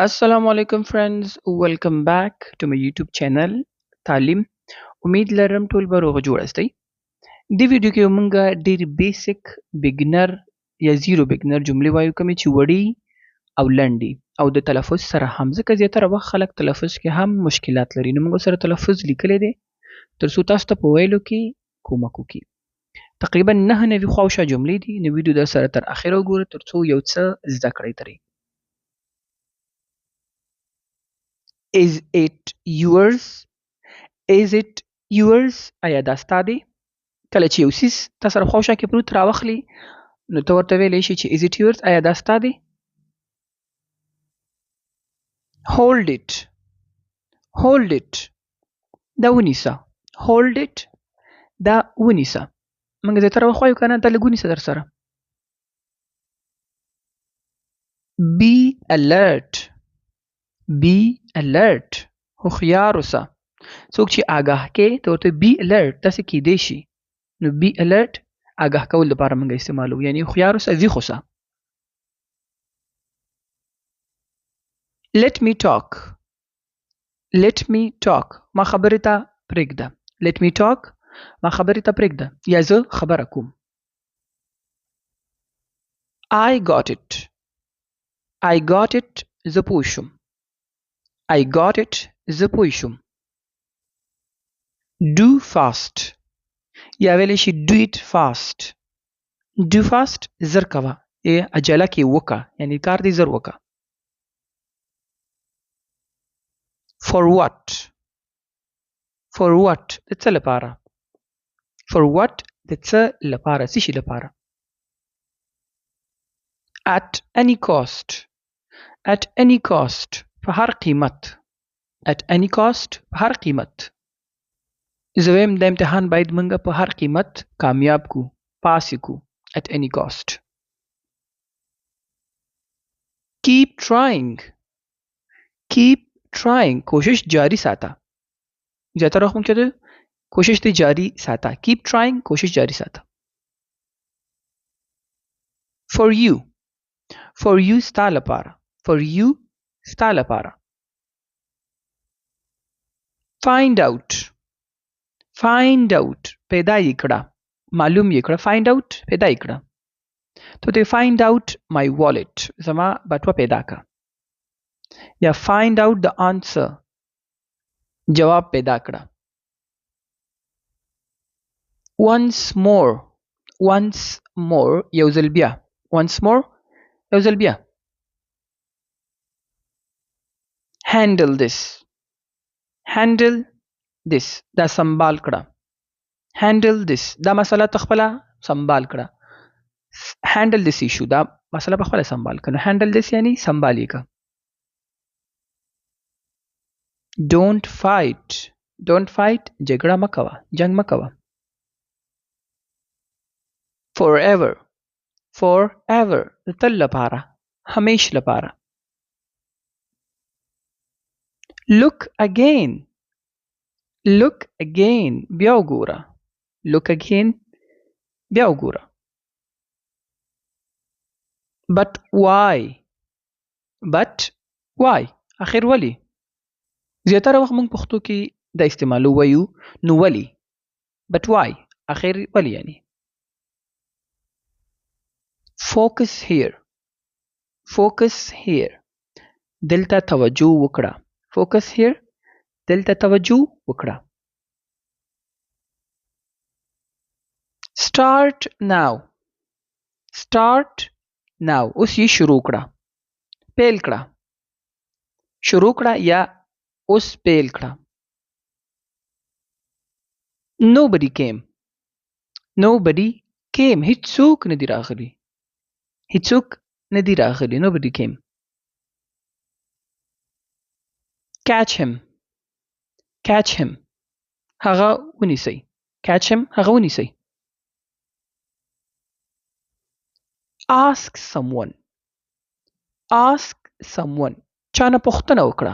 Assalamu alaikum friends, welcome back to my YouTube channel تعلیم. امید لرم ټول به روغ جوړ استئ. دې ویډیو کې مونږه ډېر بیسیک بګنر یا زیرو بګنر جملې وایو کومې چې وړي او لنډي او د تلفظ سره هم ځکه زیاتره وخت خلک تلفظ کې هم مشکلات لري نو موږ سره تلفظ لیکلی دی تر څو تاسو ته په ویلو کې کومک وکړي. تقریبا 9 خواوشا جملې دي نو ویډیو در سره تر اخره وګوره تر څو یو څه زده کړئ ترې. Is it yours? Is it yours? آیا دا ستا دی؟ کله چې یو څیز تا سره خواوشا کې پروت راوخلي نو ته ورته ویلی شي چې is it yours؟ آیا دا ستا دی؟ Hold it. Hold it. دا ونیسه. Hold it. دا ونیسه. موږ زیاتره وخت وایو که نه دا لږ ونیسه در سره. Be alert. Be alert. هوښیار اوسه. څوک چې آګاه کې ته ورته be alert داسې کیدی شي نو be alert آګاه کول لپاره موږ استعمالوو یعنی هوښیار اوسه ویښ اوسه. Let me talk. Let me talk. ما خبرې ته پرېږده. Let me talk. ما خبرې ته پرېږده یا زه خبره کوم. I got it. I got it. زه پوه شوم. I got it. زه پوه شوم. Do fast. یا ویلی شي do it fast. Do fast زر کوه عجله کې وکه یعنی کار دې زر وکه. For what? For what د څه لپاره. For what د څه لپاره څه شي لپاره. At any cost. At any cost په هر قیمت. At any cost په هر قیمت. زه وایم دا امتحان باید موږ په هر قیمت کامیاب کو پاس یې کو. At any cost. Keep trying. Keep trying کوشش جاری ساته. زیاتره وخت موږ چاته کوشش دې جاری ساته. Keep trying کوشش جاری ساته. For you. For you ستا لپاره. For you ستا لپاره. Find out. Find out پیدا یې کړه معلوم یې کړه. Find out پیدا یې کړه. ته ته find out my wallet زما بټوه پیدا کړه یا find out the answer جواب پیدا کړه. Once more. Once more یو ځل بیا. Once more یو ځل بیا. Handle this. Handle this دا سنبال کړه. Handle this دا مسله تخپله سنبال کړه. Handle this issue دا مسله په خپله سنبال کړه. Handle this یعنی سنبالی کا. Don't fight. Don't fight جګړه مکوه جنگ مکوه. Forever. Forever تل لپاره همیش لپاره. Look again. Look again بیا وګوره. Look again بیا وګوره. But why? But why اخر ولی. زیاتره وخت موږ پښتو کې دا استعمالو وایو نو ولی. But why اخر ولی یعنی. Focus here. Focus here دلته توجه وکړه. Focus here دلته توجه وکړه. Start now. Start now اوس یې شروع کړه. پیل کړه. شروع کړه یا اوس پیل کړه. Nobody came. Nobody came هیڅوک نه دی راغلی. هیڅوک نه دی راغلی. Nobody came. Catch him. Catch him هغه ونیسئ. Catch him هغه ونیسئ. Ask someone. Ask someone چانه پوښتنه وکړه.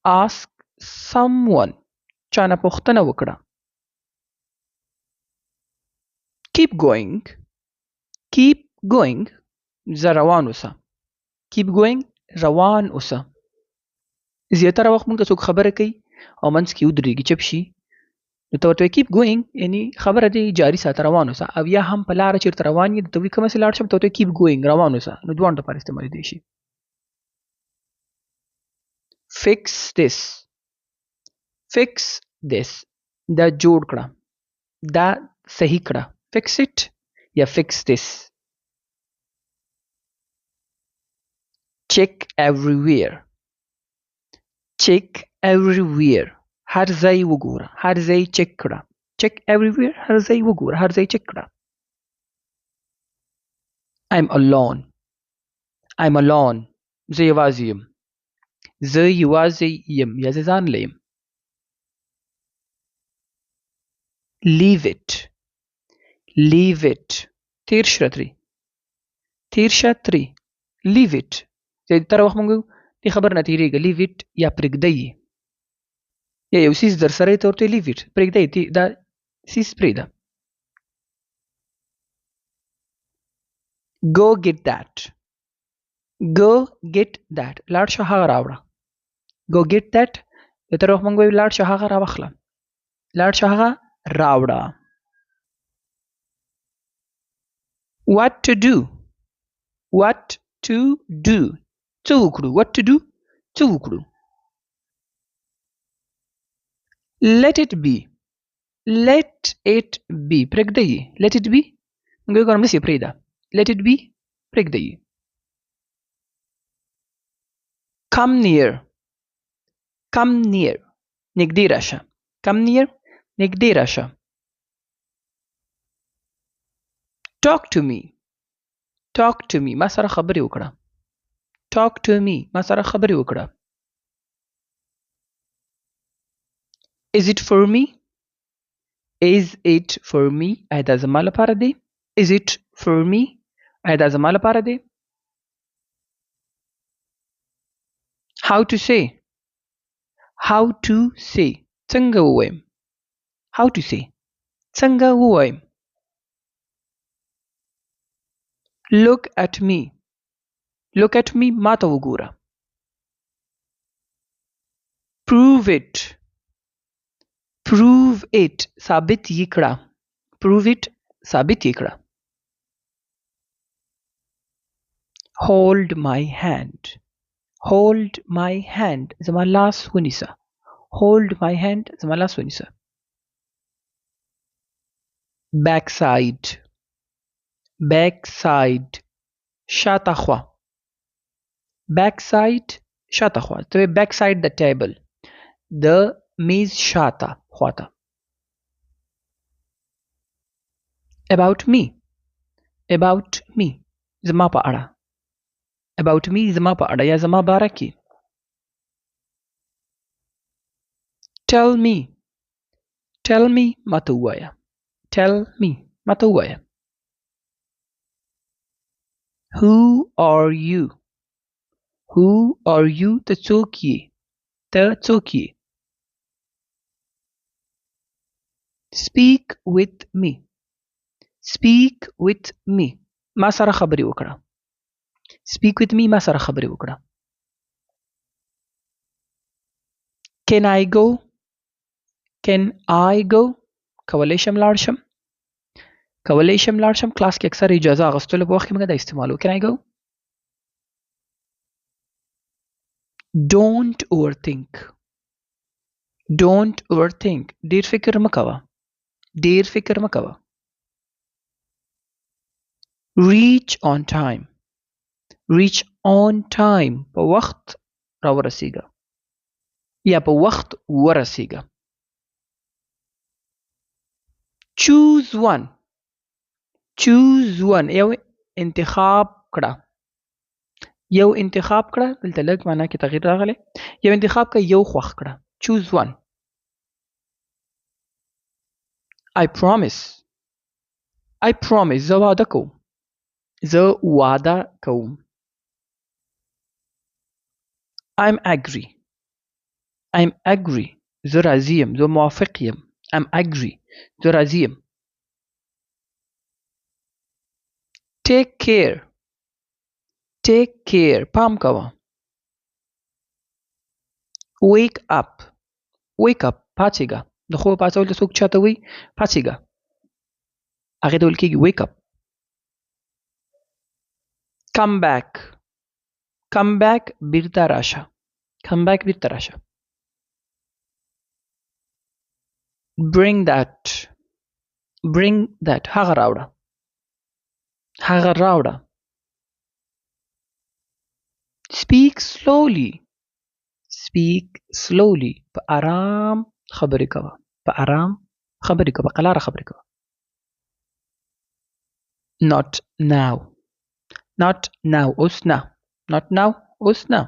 Ask someone چانه پوښتنه وکړه. Keep going. Keep going زه روان اوسه. Keep going روان اوسه. زیاتره وخت مونږ څوک خبره کوي او منځ کې ودرېږي چپ شي نو ته ورته کیپ ګوینګ یعنی خبره دې جاري ساته روان اوسه او یا هم په لاره چیرته روان یې ته وایي کومه سې لاړ شم ته ورته کیپ ګوینګ روان اوسه نو دواړو لپاره استعمالېدی شي. فکس دس فکس دس دا جوړ کړه دا صحیح کړه فکس اټ یا فکس دس. check everywhere check everywhere هر ځای وګوره هر ځای چک کړه check everywhere هر ځای وګوره هر ځای چک کړه. I'm alone I'm alone زه یوازې یم زه یوازې یم یا زه ځان لیم. leave it leave it تیر شه ترې تیر شه ترې leave it زیاتره وخت موږ دې خبر نه تیریږي leave it یا پرېږدی یا یو څیز در سره یې ته ورته leave it پرېږدی دا څیز پرېږده. go get that go get that لاړ شه هغه راوړه go get that زیاتره وخت موږ وایو لاړ شه هغه راوخله لاړ شه هغه راوړه. what to do what to do څه وکړو what to do څه وکړو. let it be let it be پرېږدی let it be موږ یو کوم نسی پرېږده let it be پرېږدی. come near come near نږدې راشه come near نږدې راشه. talk to me talk to me ما سره خبرې وکړه talk to me ما سره خبرې وکړه. is it for me is it for me آیا دا زما لپاره دی is it for me آیا دا زما لپاره دی. how to say how to say څنګه ووایم how to say څنګه ووایم. look at me look at me ما ته وګوره. prove it prove it ثابت یې کړه prove it ثابت یې کړه. hold my hand hold my hand زما لاس ونیسه hold my hand زما لاس ونیسه. backside backside شاته خوا backside شاته خوا ته backside the table د میز شاته خواته. about me about me زما په اړه about me زما په اړه یا زما باره کې. tell me ما ته ووایه tell me ما ته ووایه. who are you ته څوک یې ته څوک یې. speak with me ما سره خبرې وکړه speak with me ما سره خبرې وکړه. can I go کولی شم لاړ شم کلاس کې اکثر اجازه اخیستلو په وخت کې موږ دا استعمالو can I go. don't overthink ډیر فکر مه کوه reach on time په وخت را ورسیږه یا په وخت ورسیږه. choose one یو انتخاب کړه دلته لږ معنا کې تغییر راغلی یو انتخاب کړه یو خوښ کړه choose one. I promise زه وعده کوم. I'm agree زه راضي یم زه موافق یم I'm agree زه راضي یم. take care پام کوه wake up. wake up پاڅېږه. د خوب پاڅول ته څوک چاته وي؟ پاڅېږه. هغې ته ویل کېږي wake up. come back. come back بیرته راشه. come back بیرته راشه. bring that. bring that هغه راوړه. هغه راوړه. speak slowly. speak slowly په آرام خبرې کوه. په آرام خبرې کوه. په قلاره خبرې کوه. not now. not now اوس نه. not now اوس نه.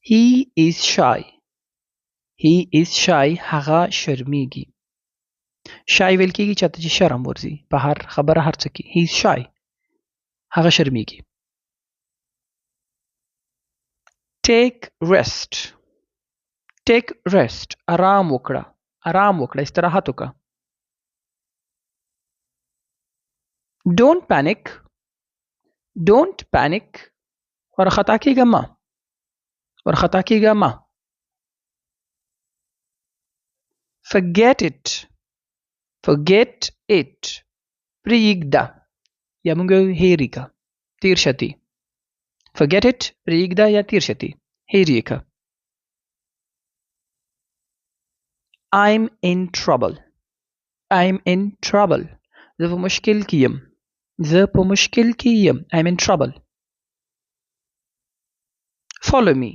he is shy. he is shy هغه شرمیږي. shy ویل کېږي چاته چې شرم ورځي په هر خبره هر څه کې. he is shy هغه شرمیږي. take rest. take rest آرام وکړه. آرام وکړه. استراحت وکړه. don't panic. don't panic ورخطا کېږه مه. ورخطا کېږه مه. forget it. forget it پرېږده یا موږ هېرې که. تیر شتي. forget it پرېږده یا تیر شتي. هېرې که. I'm in trouble. I'm in trouble زه په مشکل کې یم. زه په مشکل کې یم. I'm in trouble. follow me.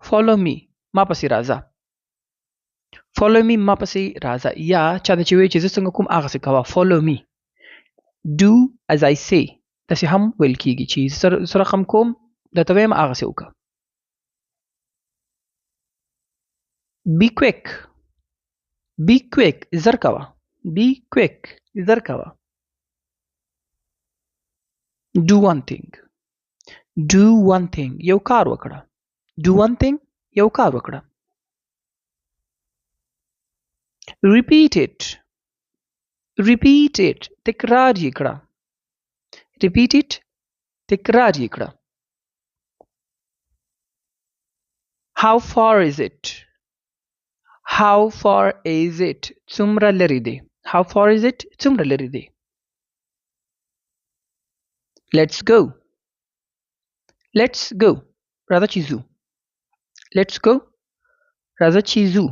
follow me ما پسې راځه. follow me ما پسې راځه. یا چا ته چې وایي چې زه څنګه کوم هغسې کوه. follow me. do as I say داسې هم ویل کېږي چې زه رقم کوم درته وایم هغسې وکړه. be quick. be quick زر کوه. be quick زر کوه. do one thing. do one thing یو کار وکړه. do one thing یو کار وکړه. repeat it. repeat it تکرار یې کړه. repeat it تکرار یې کړه. how far is it. how far is it څومره لرې دی. how far is it څومره لرې دی. let's go. let's go راځه چې ځو. let's go راځه چې ځو.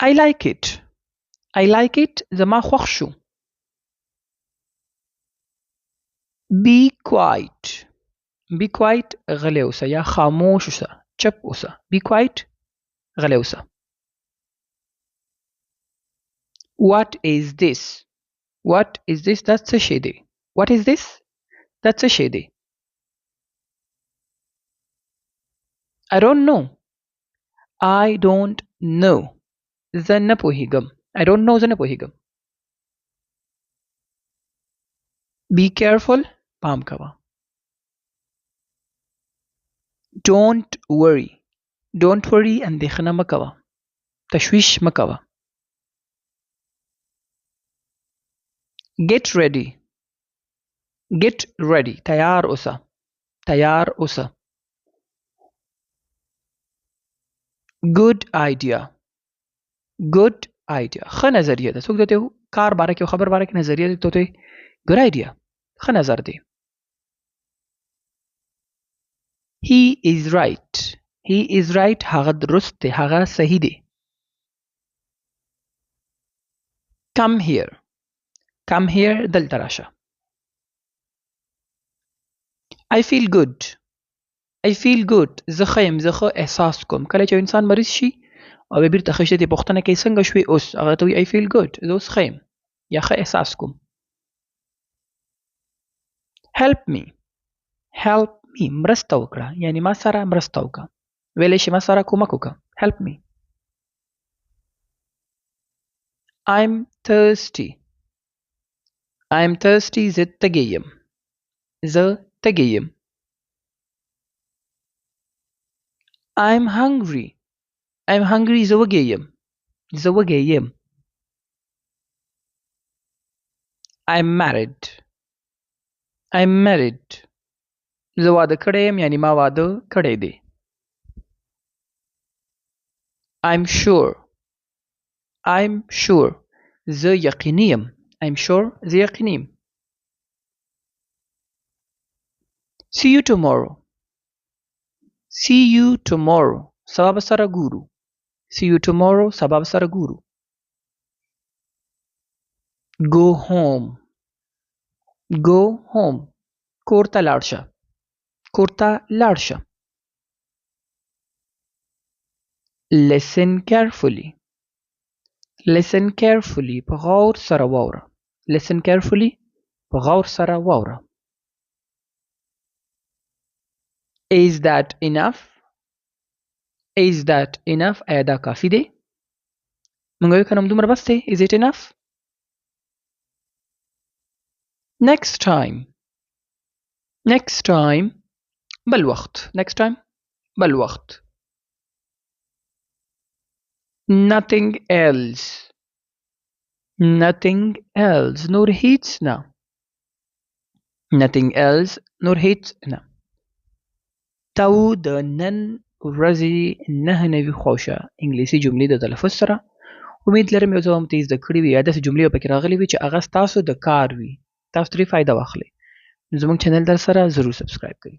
I like it. I like it زما خوښ شو. be quiet. be quiet غلی اوسه یا خاموش اوسه. چپ اوسه. be quiet غلی اوسه. what is this. what is this دا څه شی دی. what is this دا څه شی دی. I don't know. I don't know زه نه پوهیږم. I don't know زه نه پوهیږم. be careful پام کوه. don't worry. don't worry اندېښنه مه کوه. تشویش مه کوه. get ready. get ready تیار اوسه. تیار اوسه. good idea. good idea ښه نظریه ده. څوک درته کار باره کې او خبر باره کې نظریه دی ته good idea ښه نظر دی. he is right. he is right هغه درست دی. هغه صحیح دی. come here. come here دلته راشه. I feel good. I feel good زه ښه یم. زه ښه احساس کوم. کله چې انسان مریض شي او بیا بیرته ښه شي دې پوښتنه کوي څنګه شوې اوس. هغه ته وایي I feel good زه اوس ښه یم یا ښه احساس کوم. help me. help me مرسته وکړه یعنی ما سره مرسته وکړه. ویلی شي ما سره کومک وکړه. help me. I'm thirsty. I'm thirsty زه تږی یم. زه تږی یم. I'm hungry. I'm hungry زه وږی یم. زه وږی یم. I'm married. I'm married زه واده کړی یم یعنی ما واده کړی دی. I'm sure. I'm sure. زه یقیني یم. I'm sure. زه یقیني یم. See you tomorrow. See you tomorrow. سبا به سره ګورو. See you tomorrow. سبا به سره ګورو. Go home. Go home. کور ته لاړ شه. کور ته لاړ شه. Listen carefully. Listen carefully. په غور سره واوره. Listen carefully. په غور سره واوره. Is that enough? Is that enough? آیا دا کافی دی؟ مونږ وایو که همدومره بس دی. Is it enough? Next time. Next time. بل وخت. Next time. بل وخت. Nothing else. Nothing else. نور هیڅ نه. Nothing else. نور هیڅ نه. تاسو د نن ورځې 9 نوي خوشه انګلیسي جملې د تلفظ سره امید لرم یو څه هم تیز زده کړي وي یا داسې جملې پکې راغلي وي چې هغه ستاسو د کار وي. تاسو ترې فایده واخلئ. زموږ چینل در سره ضرور سبسکرایب کړئ.